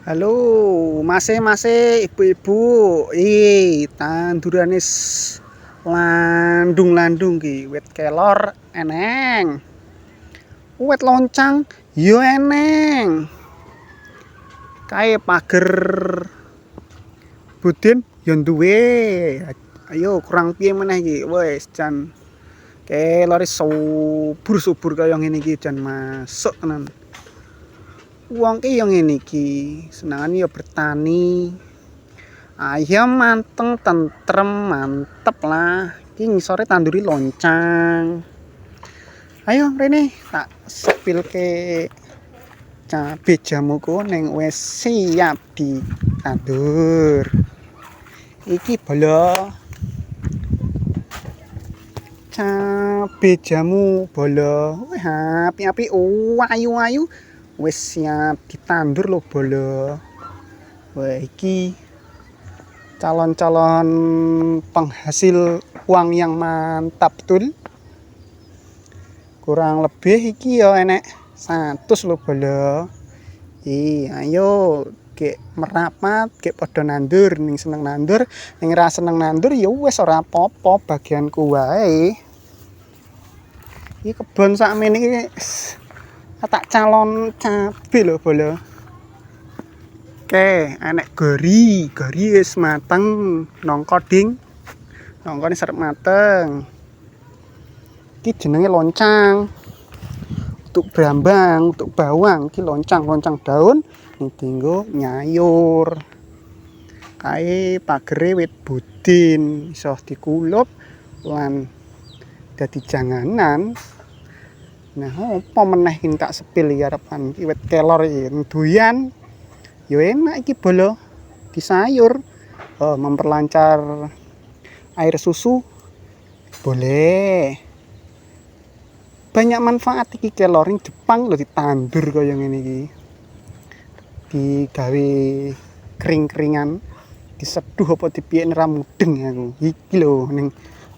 Halo, Mas, ibu-ibu. Tandurane landung-landung ki, wit kelor eneng. Wit loncang yo eneng. Kae pager budin yo duwe. Ayo kurang piye meneh iki? Wis jan kelore subur-subur kaya ngene iki jan masuk tenan. Wong ki yo ngene iki, senengane yo bertani. Ayam manteng, tentrem, mantep lah. Iki ngisore tanduri loncang. Ayo rene tak sepilke cabe jamuku ning wis siap ditandur. Iki bolo cabe jamu bolo. Wih, api-api ayu-ayu. Wis siap ditandur lho bolo. Wah, iki calon-calon penghasil uang yang mantap betul. Kurang lebih iki ya enek 100 lho bolo. Ayo gek merapat, gek padha nandur, ning seneng nandur, ning ra seneng nandur ya wis ora apa-apa, bagianku wae. Iki kebon sakmene iki tak calon cabe lho bolo. Oke, enek gori wis mateng, nongko ding. Nongkone serep mateng. Iki jenenge loncang. Untuk brambang, untuk bawang, iki loncang daun ning dienggo nyayur. Kae pagere wit budin, iso dikulup lan dadi janganan. Nah, apa meneh iki tak sepil iki arepan iki wit kelor iki doyan. Yo enak iki bolo disayur. Memperlancar air susu boleh. Banyak manfaat iki kelor ning Jepang lho ditandur kaya ngene iki. Digawe kering-keringan, diseduh apa dipiyek ra mudeng aku. Iki lho ning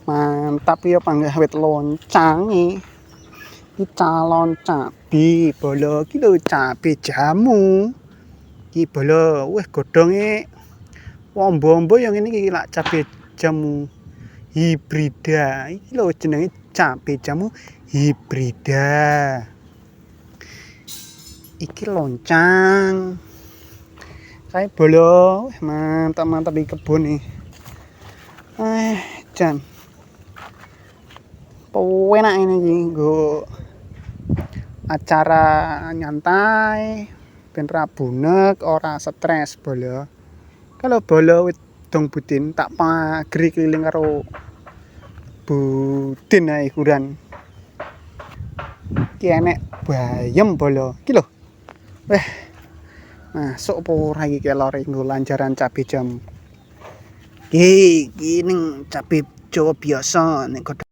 mantap ya panggah wit loncang iki calon cabe bolo iki lho cabe jamu. Iki bolo wih godhonge wombo-wombo yang ngene iki lak cabe jamu hibrida. Iki lho jenenge cabe jamu hibrida. Iki loncang. Kae bolo mantap-mantap iki kebon iki. Jan. Penak ini iki nggo acara nyantai ben ra bunek, ora stres bolo. Kalau bolo wit dong budin tak pagri keliling karo budin ae kuran. Iki enek bayem bolo. Iki lho. Weh. Masuk apa ora iki kelore nggo lanjaran cabe jam. Iki ning cabe Jawa biasa nek